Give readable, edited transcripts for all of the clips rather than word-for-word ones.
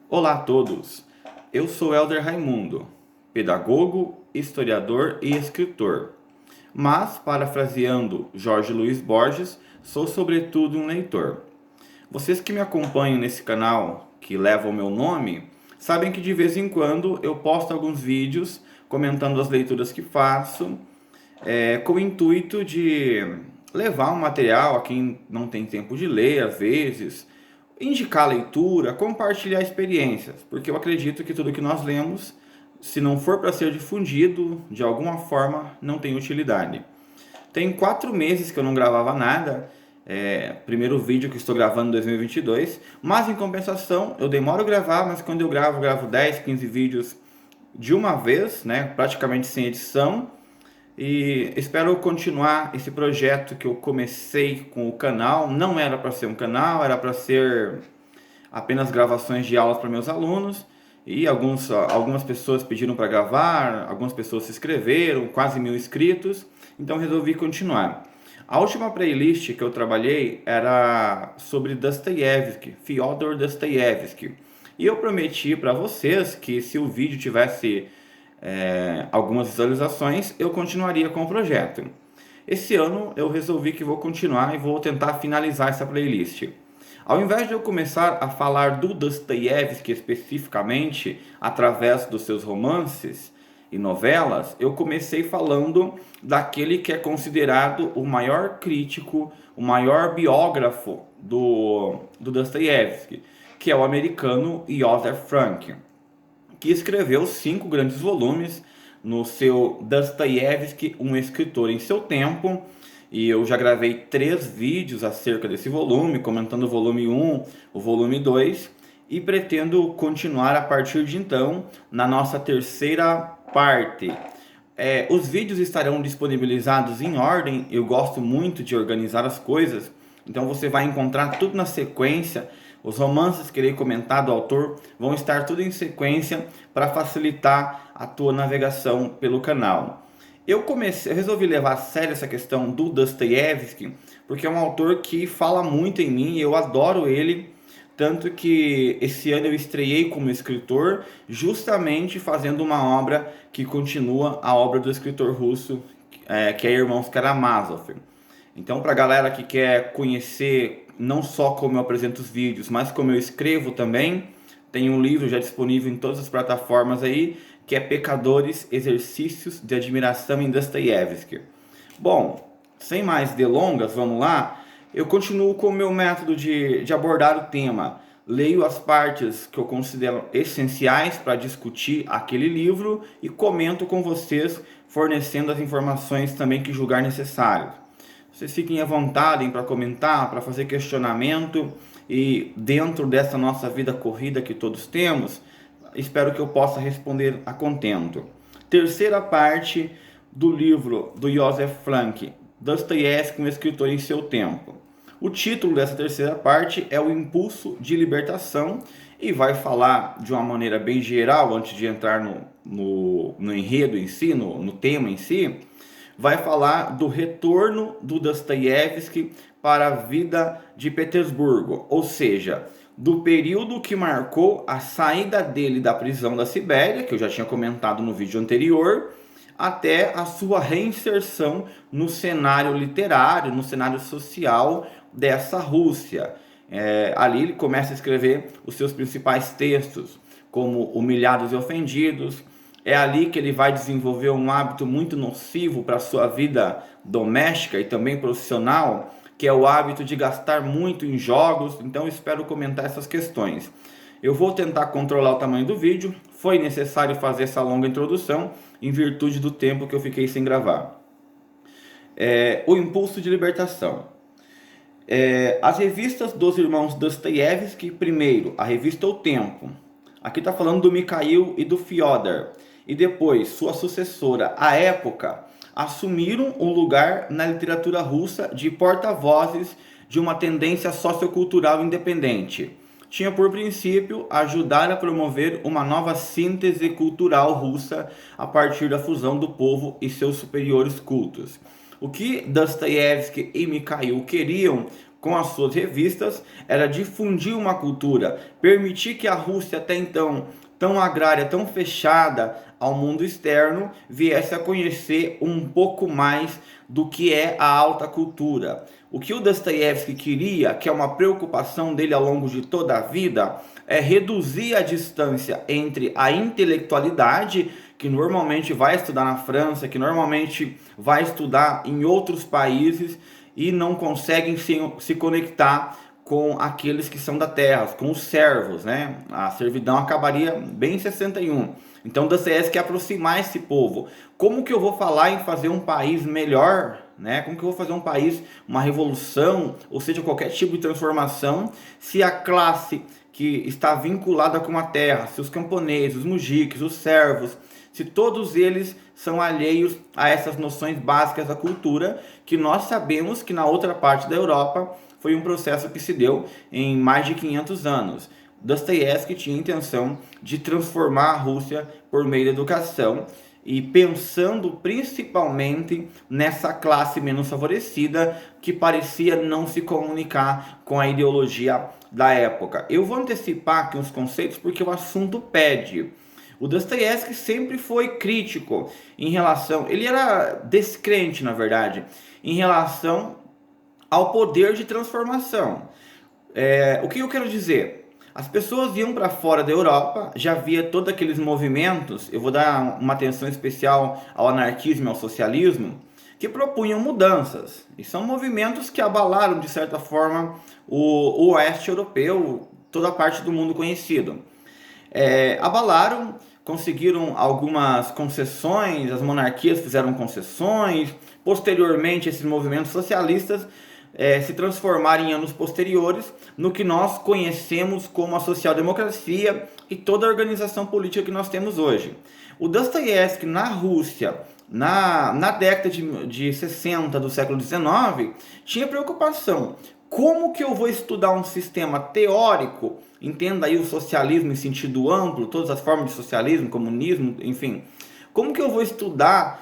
Olá a todos, eu sou Elder Raimundo, pedagogo, historiador e escritor, mas, parafraseando Jorge Luiz Borges, sou sobretudo um leitor. Vocês que me acompanham nesse canal, que leva o meu nome, sabem que de vez em quando eu posto alguns vídeos comentando as leituras que faço, com o intuito de levar um material a quem não tem tempo de ler, às vezes, indicar leitura, compartilhar experiências, porque eu acredito que tudo que nós lemos, se não for para ser difundido, de alguma forma, não tem utilidade. Tem 4 meses que eu não gravava nada, primeiro vídeo que estou gravando em 2022, mas em compensação, eu demoro a gravar, mas quando eu gravo 10, 15 vídeos de uma vez, né, praticamente sem edição, e espero continuar esse projeto que eu comecei com o canal. Não era para ser um canal, era para ser apenas gravações de aulas para meus alunos. E algumas pessoas pediram para gravar, algumas pessoas se inscreveram, quase 1.000 inscritos. Então resolvi continuar. A última playlist que eu trabalhei era sobre Dostoiévski, Fyodor Dostoiévski. E eu prometi para vocês que se o vídeo tivesse algumas visualizações, eu continuaria com o projeto. Esse ano eu resolvi que vou continuar e vou tentar finalizar essa playlist. Ao invés de eu começar a falar do Dostoiévski especificamente, através dos seus romances e novelas, eu comecei falando daquele que é considerado o maior crítico, o maior biógrafo do Dostoiévski, que é o americano Joseph Frank, que escreveu 5 grandes volumes no seu Dostoiévski, um escritor em seu tempo. E eu já gravei 3 vídeos acerca desse volume, comentando o volume 1, o volume 2, e pretendo continuar a partir de então na nossa terceira parte. Os vídeos estarão disponibilizados em ordem, eu gosto muito de organizar as coisas, então você vai encontrar tudo na sequência. Os romances que irei comentar do autor vão estar tudo em sequência para facilitar a tua navegação pelo canal. Eu resolvi levar a sério essa questão do Dostoiévski, porque é um autor que fala muito em mim, eu adoro ele, tanto que esse ano eu estreiei como escritor, justamente fazendo uma obra que continua a obra do escritor russo, que é Irmãos Karamazov. Então, para a galera que quer conhecer não só como eu apresento os vídeos, mas como eu escrevo também, tem um livro já disponível em todas as plataformas aí, que é Pecadores, Exercícios de Admiração em Dostoiévski. Bom, sem mais delongas, vamos lá. Eu continuo com o meu método de abordar o tema. Leio as partes que eu considero essenciais para discutir aquele livro e comento com vocês, fornecendo as informações também que julgar necessário. Vocês fiquem à vontade para comentar, para fazer questionamento, e dentro dessa nossa vida corrida que todos temos, espero que eu possa responder a contento. Terceira parte do livro do Joseph Frank, Dostoiévski, um escritor em seu tempo. O título dessa terceira parte é O Impulso de Libertação e vai falar de uma maneira bem geral, antes de entrar no enredo em si, no tema em si, vai falar do retorno do Dostoiévski para a vida de Petersburgo, ou seja, do período que marcou a saída dele da prisão da Sibéria, que eu já tinha comentado no vídeo anterior, até a sua reinserção no cenário literário, no cenário social dessa Rússia. Ali ele começa a escrever os seus principais textos, como Humilhados e Ofendidos. É ali que ele vai desenvolver um hábito muito nocivo para a sua vida doméstica e também profissional, que é o hábito de gastar muito em jogos. Então espero comentar essas questões. Eu vou tentar controlar o tamanho do vídeo. Foi necessário fazer essa longa introdução em virtude do tempo que eu fiquei sem gravar. O Impulso de Libertação. As revistas dos irmãos Dostoiévski, primeiro, a revista O Tempo. Aqui está falando do Mikhail e do Fyodor. E depois, sua sucessora, a Época, assumiram um lugar na literatura russa de porta-vozes de uma tendência sociocultural independente. Tinha por princípio ajudar a promover uma nova síntese cultural russa a partir da fusão do povo e seus superiores cultos. O que Dostoiévski e Mikhail queriam com as suas revistas era difundir uma cultura, permitir que a Rússia, até então tão agrária, tão fechada ao mundo externo, viesse a conhecer um pouco mais do que é a alta cultura. O que o Dostoiévski queria, que é uma preocupação dele ao longo de toda a vida, é reduzir a distância entre a intelectualidade, que normalmente vai estudar na França, que normalmente vai estudar em outros países e não conseguem se conectar com aqueles que são da terra, com os servos, né? A servidão acabaria bem em 61. Então Dostoiévski quer aproximar esse povo. Como que eu vou falar em fazer um país melhor, né? Como que eu vou fazer um país, uma revolução, ou seja, qualquer tipo de transformação, se a classe que está vinculada com a terra, se os camponeses, os mujiques, os servos, se todos eles são alheios a essas noções básicas da cultura, que nós sabemos que na outra parte da Europa foi um processo que se deu em mais de 500 anos. Dostoiévski tinha a intenção de transformar a Rússia por meio da educação e pensando principalmente nessa classe menos favorecida que parecia não se comunicar com a ideologia da época. Eu vou antecipar aqui uns conceitos porque o assunto pede. O Dostoiévski sempre foi crítico em relação, ele era descrente, na verdade, em relação ao poder de transformação. O que eu quero dizer? As pessoas iam para fora da Europa, já havia todos aqueles movimentos, eu vou dar uma atenção especial ao anarquismo e ao socialismo, que propunham mudanças. E são movimentos que abalaram, de certa forma, o oeste europeu, toda a parte do mundo conhecido. Abalaram, conseguiram algumas concessões, as monarquias fizeram concessões, posteriormente esses movimentos socialistas se transformaram em anos posteriores no que nós conhecemos como a social-democracia e toda a organização política que nós temos hoje. O Dostoiévski na Rússia, na década de 60 do século XIX, tinha preocupação. Como que eu vou estudar um sistema teórico, entenda aí o socialismo em sentido amplo, todas as formas de socialismo, comunismo, enfim. Como que eu vou estudar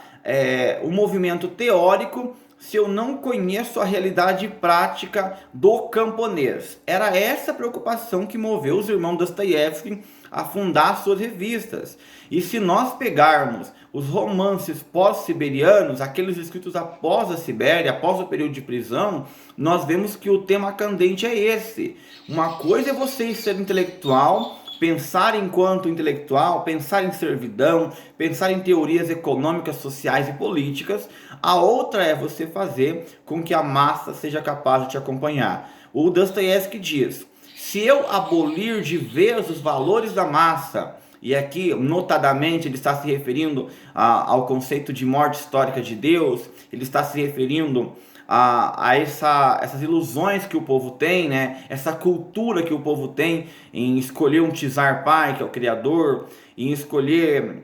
o movimento teórico se eu não conheço a realidade prática do camponês? Era essa a preocupação que moveu os irmãos Dostoiévski a fundar suas revistas. E se nós pegarmos os romances pós-siberianos, aqueles escritos após a Sibéria, após o período de prisão, nós vemos que o tema candente é esse. Uma coisa é você ser intelectual, pensar enquanto intelectual, pensar em servidão, pensar em teorias econômicas, sociais e políticas. A outra é você fazer com que a massa seja capaz de te acompanhar. O Dostoiévski diz: se eu abolir de vez os valores da massa, e aqui notadamente ele está se referindo ao conceito de morte histórica de Deus, ele está se referindo a essas ilusões que o povo tem, né? Essa cultura que o povo tem em escolher um Tsar Pai, que é o Criador, em escolher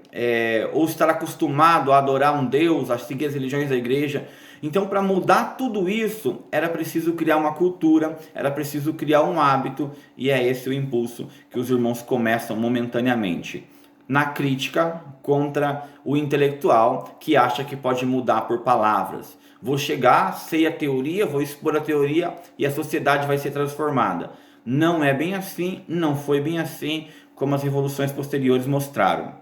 ou estar acostumado a adorar um Deus, a seguir as religiões da igreja. Então, para mudar tudo isso, era preciso criar uma cultura, era preciso criar um hábito, e é esse o impulso que os irmãos começam momentaneamente. Na crítica contra o intelectual que acha que pode mudar por palavras. Vou chegar, sei a teoria, vou expor a teoria e a sociedade vai ser transformada. Não é bem assim, não foi bem assim, como as revoluções posteriores mostraram.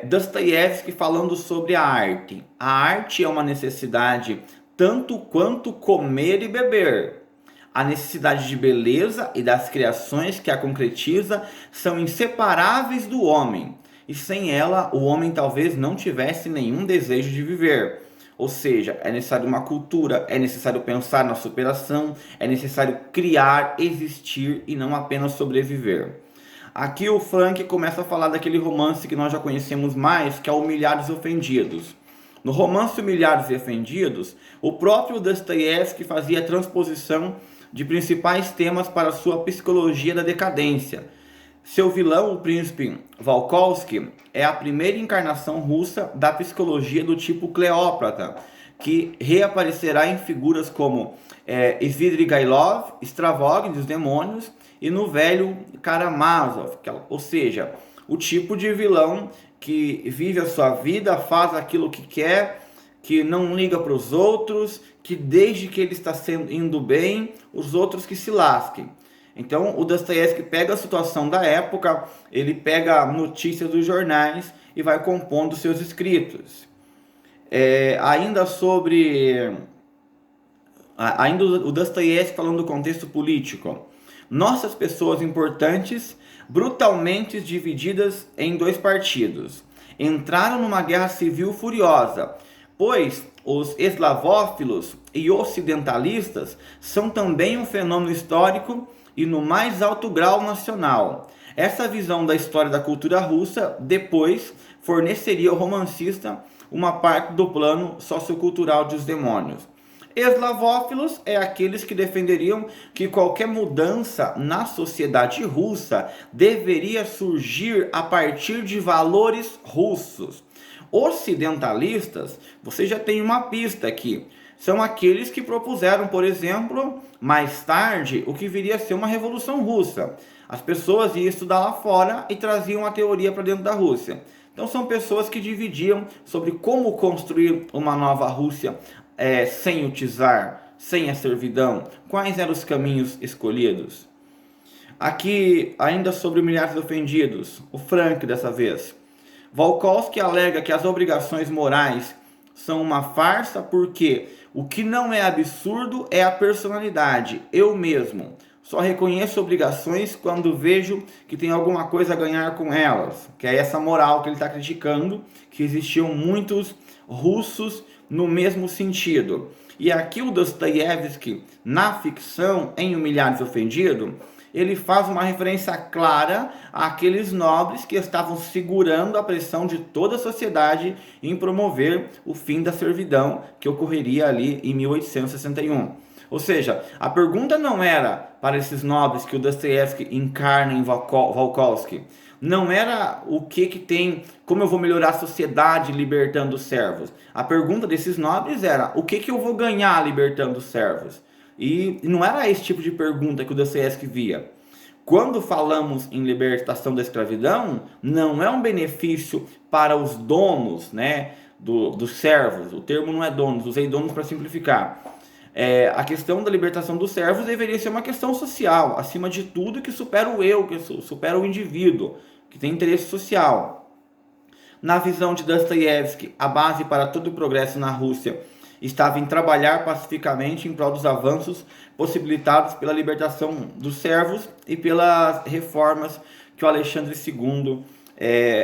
Dostoiévski falando sobre a arte. A arte é uma necessidade tanto quanto comer e beber. A necessidade de beleza e das criações que a concretiza são inseparáveis do homem. E sem ela, o homem talvez não tivesse nenhum desejo de viver. Ou seja, é necessário uma cultura, é necessário pensar na superação, é necessário criar, existir e não apenas sobreviver. Aqui o Frank começa a falar daquele romance que nós já conhecemos mais, que é Humilhados e Ofendidos. No romance Humilhados e Ofendidos, o próprio Dostoiévski fazia a transposição de principais temas para sua psicologia da decadência. Seu vilão, o príncipe Volkovsky, é a primeira encarnação russa da psicologia do tipo Cleópatra, que reaparecerá em figuras como Svidrigailov, Stravog dos Demônios, e no velho Karamazov, ou seja, o tipo de vilão que vive a sua vida, faz aquilo que quer, que não liga para os outros, que desde que ele está indo bem, os outros que se lasquem. Então, o Dostoiévski pega a situação da época, ele pega notícias dos jornais e vai compondo seus escritos. Ainda o Dostoiévski falando do contexto político. Nossas pessoas importantes, brutalmente divididas em dois partidos, entraram numa guerra civil furiosa, pois os eslavófilos e ocidentalistas são também um fenômeno histórico e no mais alto grau nacional. Essa visão da história da cultura russa depois forneceria ao romancista uma parte do plano sociocultural dos demônios. Eslavófilos é aqueles que defenderiam que qualquer mudança na sociedade russa deveria surgir a partir de valores russos. Ocidentalistas, você já tem uma pista aqui, são aqueles que propuseram, por exemplo, mais tarde, o que viria a ser uma revolução russa. As pessoas iam estudar lá fora e traziam a teoria para dentro da Rússia. Então são pessoas que dividiam sobre como construir uma nova Rússia sem o czar, sem a servidão. Quais eram os caminhos escolhidos? Aqui, ainda sobre Milhares Ofendidos, o Frank dessa vez. Volkovsky alega que as obrigações morais são uma farsa porque o que não é absurdo é a personalidade, eu mesmo. Só reconheço obrigações quando vejo que tem alguma coisa a ganhar com elas. Que é essa moral que ele está criticando, que existiam muitos russos no mesmo sentido. E aqui o Dostoiévski, na ficção, em Humilhados e Ofendidos, ele faz uma referência clara àqueles nobres que estavam segurando a pressão de toda a sociedade em promover o fim da servidão que ocorreria ali em 1861. Ou seja, a pergunta não era para esses nobres que o Dostoiévski encarna em Volkovsky. Não era o que tem, como eu vou melhorar a sociedade libertando os servos. A pergunta desses nobres era, o que eu vou ganhar libertando os servos? E não era esse tipo de pergunta que o Dostoiévski via. Quando falamos em libertação da escravidão, não é um benefício para os donos, né, dos servos. O termo não é donos, usei donos para simplificar. A questão da libertação dos servos deveria ser uma questão social, acima de tudo, que supera o eu, que supera o indivíduo, que tem interesse social. Na visão de Dostoiévski, a base para todo o progresso na Rússia estava em trabalhar pacificamente em prol dos avanços possibilitados pela libertação dos servos e pelas reformas que o Alexandre II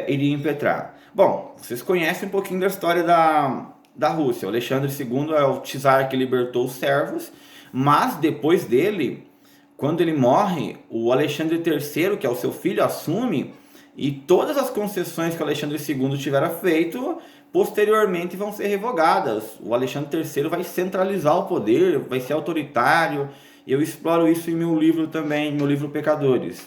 iria impetrar. Bom, vocês conhecem um pouquinho da história da Rússia. O Alexandre II é o czar que libertou os servos, mas depois dele, quando ele morre, o Alexandre III, que é o seu filho, assume, e todas as concessões que o Alexandre II tivera feito, posteriormente vão ser revogadas. O Alexandre III vai centralizar o poder, vai ser autoritário. Eu exploro isso em meu livro também, meu livro Pecadores.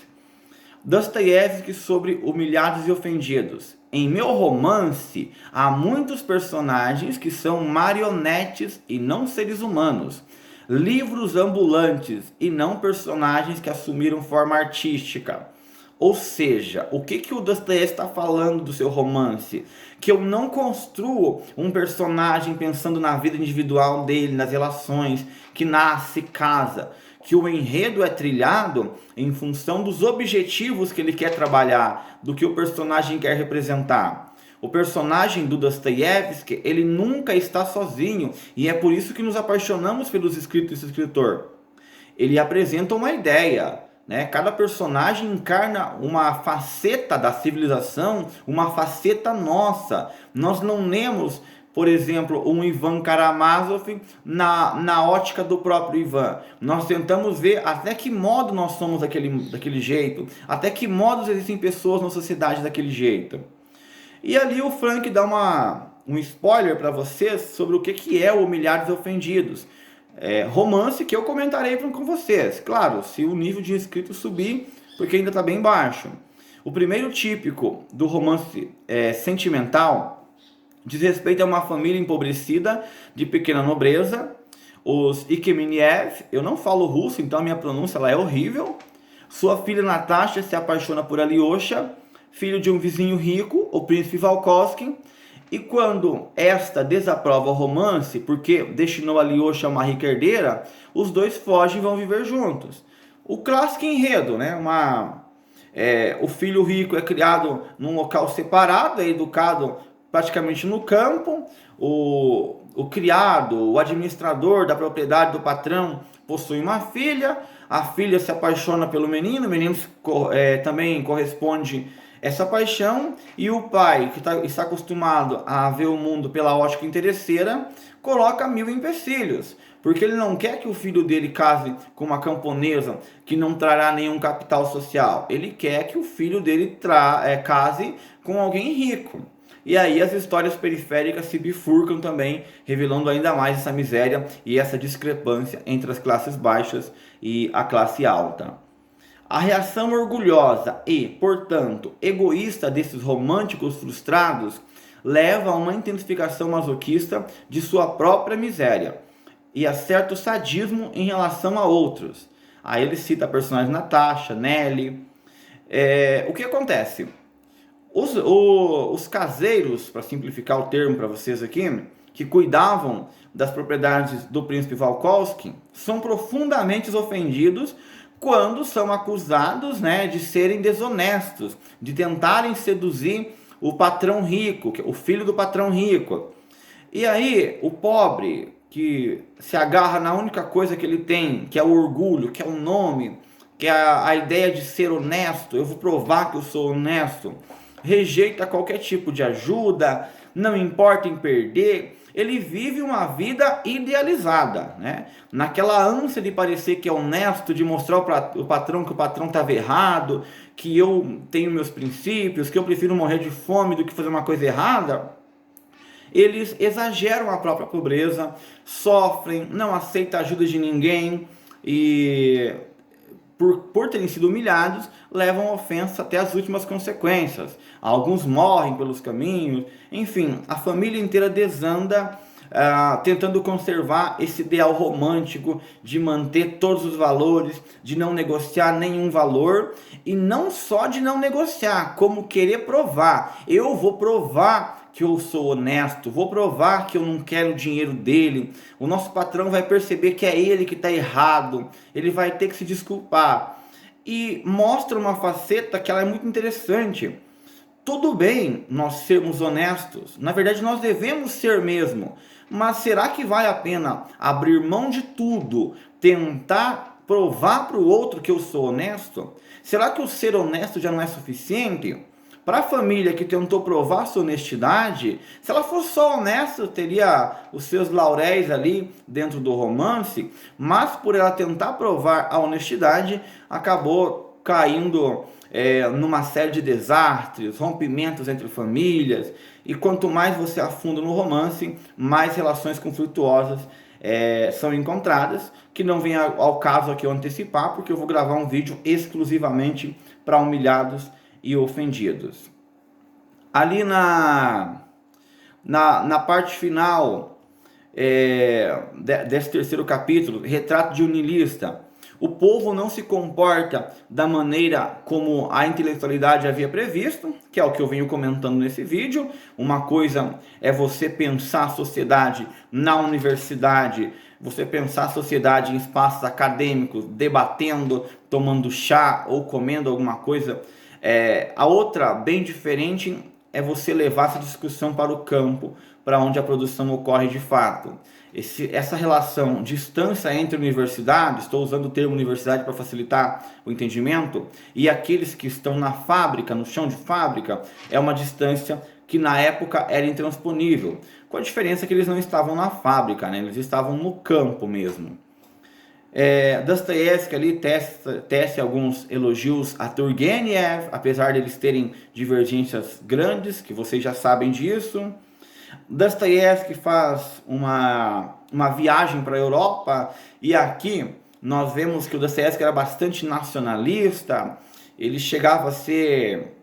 Dostoiévski sobre Humilhados e Ofendidos. Em meu romance, há muitos personagens que são marionetes e não seres humanos. Livros ambulantes e não personagens que assumiram forma artística. Ou seja, o que o Dostoiévski está falando do seu romance? Que eu não construo um personagem pensando na vida individual dele, nas relações, que nasce, casa. Que o enredo é trilhado em função dos objetivos que ele quer trabalhar, do que o personagem quer representar. O personagem do Dostoiévski, ele nunca está sozinho, e é por isso que nos apaixonamos pelos escritos desse escritor. Ele apresenta uma ideia, né? Cada personagem encarna uma faceta da civilização, uma faceta nossa. Nós não lemos, por exemplo, um Ivan Karamazov na ótica do próprio Ivan. Nós tentamos ver até que modo nós somos daquele jeito, até que modos existem pessoas na sociedade daquele jeito. E ali o Frank dá um spoiler para vocês sobre o que é o Humilhados e Ofendidos. Romance que eu comentarei com vocês. Claro, se o nível de inscritos subir, porque ainda está bem baixo. O primeiro típico do romance sentimental diz respeito a uma família empobrecida de pequena nobreza. Os Ikmeniev, eu não falo russo, então a minha pronúncia é horrível. Sua filha Natasha se apaixona por Alyosha, filho de um vizinho rico, o príncipe Volkovsky. E quando esta desaprova o romance, porque destinou a Alyosha a uma rica herdeira, os dois fogem e vão viver juntos. O clássico enredo, né? O filho rico é criado num local separado, é educado praticamente no campo. O criado, o administrador da propriedade do patrão, possui uma filha. A filha se apaixona pelo menino, o menino também corresponde essa paixão, e o pai, que está acostumado a ver o mundo pela ótica interesseira, coloca mil empecilhos, porque ele não quer que o filho dele case com uma camponesa que não trará nenhum capital social. Ele quer que o filho dele case com alguém rico. E aí as histórias periféricas se bifurcam também, revelando ainda mais essa miséria e essa discrepância entre as classes baixas e a classe alta. A reação orgulhosa e, portanto, egoísta desses românticos frustrados leva a uma intensificação masoquista de sua própria miséria e a certo sadismo em relação a outros. Aí ele cita a personagem Natasha, Nelly. O que acontece? Os caseiros, para simplificar o termo para vocês aqui, que cuidavam das propriedades do príncipe Valkowski, são profundamente ofendidos quando são acusados, né, de serem desonestos, de tentarem seduzir o patrão rico, o filho do patrão rico. E aí, o pobre, que se agarra na única coisa que ele tem, que é o orgulho, que é o nome, que é a ideia de ser honesto, eu vou provar que eu sou honesto, rejeita qualquer tipo de ajuda, não importa em perder. Ele vive uma vida idealizada, né? Naquela ânsia de parecer que é honesto, de mostrar o patrão que o patrão estava errado, que eu tenho meus princípios, que eu prefiro morrer de fome do que fazer uma coisa errada. Eles exageram a própria pobreza, sofrem, não aceitam a ajuda de ninguém e, por terem sido humilhados, levam a ofensa até as últimas consequências. Alguns morrem pelos caminhos. Enfim, a família inteira desanda, tentando conservar esse ideal romântico de manter todos os valores, de não negociar nenhum valor, e não só de não negociar, como querer provar. Eu vou provar que eu sou honesto, vou provar que eu não quero o dinheiro dele. O nosso patrão vai perceber que é ele que está errado, ele vai ter que se desculpar. E mostra uma faceta que ela é muito interessante. Tudo bem nós sermos honestos, na verdade nós devemos ser mesmo, mas será que vale a pena abrir mão de tudo, tentar provar para o outro que eu sou honesto? Será que o ser honesto já não é suficiente? Para a família que tentou provar sua honestidade, se ela fosse só honesta, teria os seus lauréis ali dentro do romance, mas por ela tentar provar a honestidade, acabou caindo numa série de desastres, rompimentos entre famílias, e quanto mais você afunda no romance, mais relações conflituosas são encontradas, que não vem ao caso aqui eu antecipar, porque eu vou gravar um vídeo exclusivamente para humilhados e ofendidos. Ali na parte final desse terceiro capítulo, retrato de um niilista, o povo não se comporta da maneira como a intelectualidade havia previsto, que é o que eu venho comentando nesse vídeo. Uma coisa é você pensar a sociedade na universidade, você pensar a sociedade em espaços acadêmicos, debatendo, tomando chá ou comendo alguma coisa. A outra, bem diferente, é você levar essa discussão para o campo, para onde a produção ocorre de fato. Essa relação, distância entre universidades, estou usando o termo universidade para facilitar o entendimento, e aqueles que estão na fábrica, no chão de fábrica, é uma distância que na época era intransponível, com a diferença que eles não estavam na fábrica, né? Eles estavam no campo mesmo. Dostoiévski ali tece alguns elogios a Turgenev, apesar de eles terem divergências grandes, que vocês já sabem disso. Dostoiévski faz uma viagem para a Europa, e aqui nós vemos que o Dostoiévski era bastante nacionalista, ele chegava a ser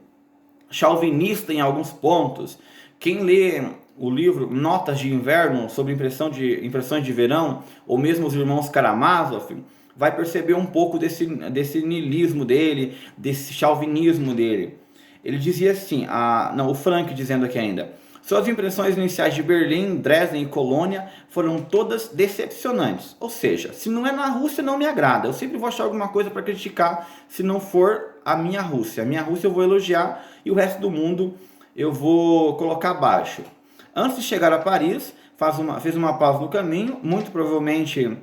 chauvinista em alguns pontos. Quem lê o livro Notas de Inverno sobre impressões de verão, ou mesmo os irmãos Karamazov, vai perceber um pouco desse niilismo dele, desse chauvinismo dele. Ele dizia assim, o Frank dizendo aqui ainda: Suas impressões iniciais de Berlim, Dresden e Colônia foram todas decepcionantes. Ou seja, se não é na Rússia, não me agrada. Eu sempre vou achar alguma coisa para criticar se não for a minha Rússia. A minha Rússia eu vou elogiar e o resto do mundo eu vou colocar abaixo. Antes de chegar a Paris, fez uma pausa no caminho, muito provavelmente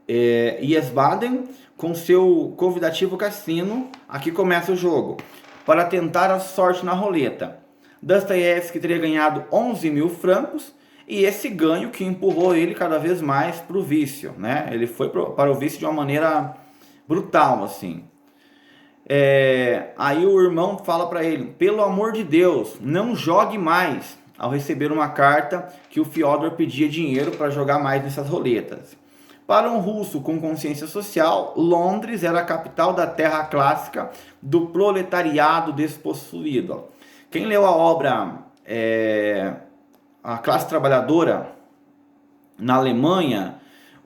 Wiesbaden, com seu convidativo cassino. Aqui começa o jogo, para tentar a sorte na roleta. Dostoiévski teria ganhado 11 mil francos, e esse ganho que empurrou ele cada vez mais para o vício, né? Ele foi para o vício de uma maneira brutal, assim. Aí o irmão fala para ele: pelo amor de Deus, não jogue mais, ao receber uma carta que o Fyodor pedia dinheiro para jogar mais nessas roletas. Para um russo com consciência social, Londres era a capital da terra clássica do proletariado despossuído. Quem leu a obra A Classe Trabalhadora na Alemanha,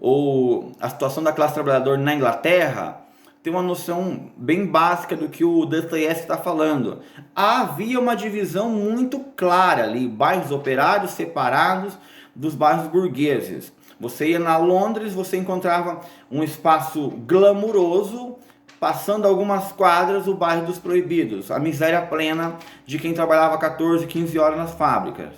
ou a situação da classe trabalhadora na Inglaterra, tem uma noção bem básica do que o Dostoiévski está falando. Havia uma divisão muito clara ali, bairros operários separados dos bairros burgueses. Você ia na Londres, você encontrava um espaço glamuroso, passando algumas quadras, o bairro dos proibidos, a miséria plena de quem trabalhava 14, 15 horas nas fábricas.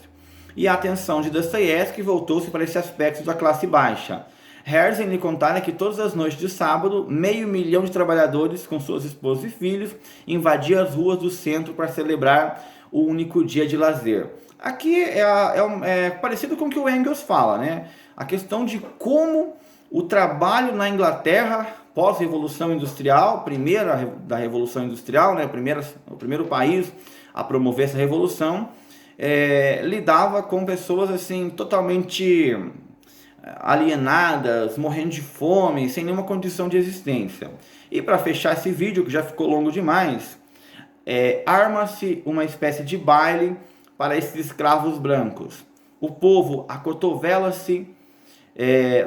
E a atenção de Dostoiévski voltou-se para esse aspecto da classe baixa. Herzen lhe contara que todas as noites de sábado, 500 mil de trabalhadores com suas esposas e filhos invadiam as ruas do centro para celebrar o único dia de lazer. Aqui é parecido com o que o Engels fala, né? A questão de como o trabalho na Inglaterra, pós-revolução industrial, primeira da revolução industrial, né? O primeiro país a promover essa revolução, lidava com pessoas assim totalmente alienadas, morrendo de fome, sem nenhuma condição de existência. E para fechar esse vídeo, que já ficou longo demais, arma-se uma espécie de baile para esses escravos brancos. O povo acotovela-se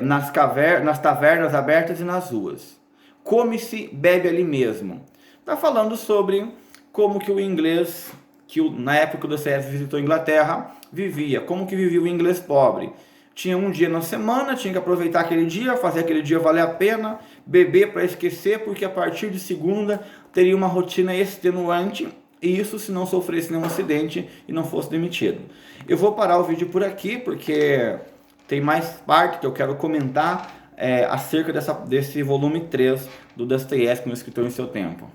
nas tavernas abertas e nas ruas. Come-se, bebe ali mesmo. Está falando sobre como que o inglês, na época que o Dostoiévski visitou a Inglaterra, vivia. Como que vivia o inglês pobre. Tinha um dia na semana, tinha que aproveitar aquele dia, fazer aquele dia valer a pena, beber para esquecer, porque a partir de segunda teria uma rotina extenuante, e isso se não sofresse nenhum acidente e não fosse demitido. Eu vou parar o vídeo por aqui, porque tem mais parte que eu quero comentar acerca desse volume 3 do Dostoiévski, no Escritor em Seu Tempo.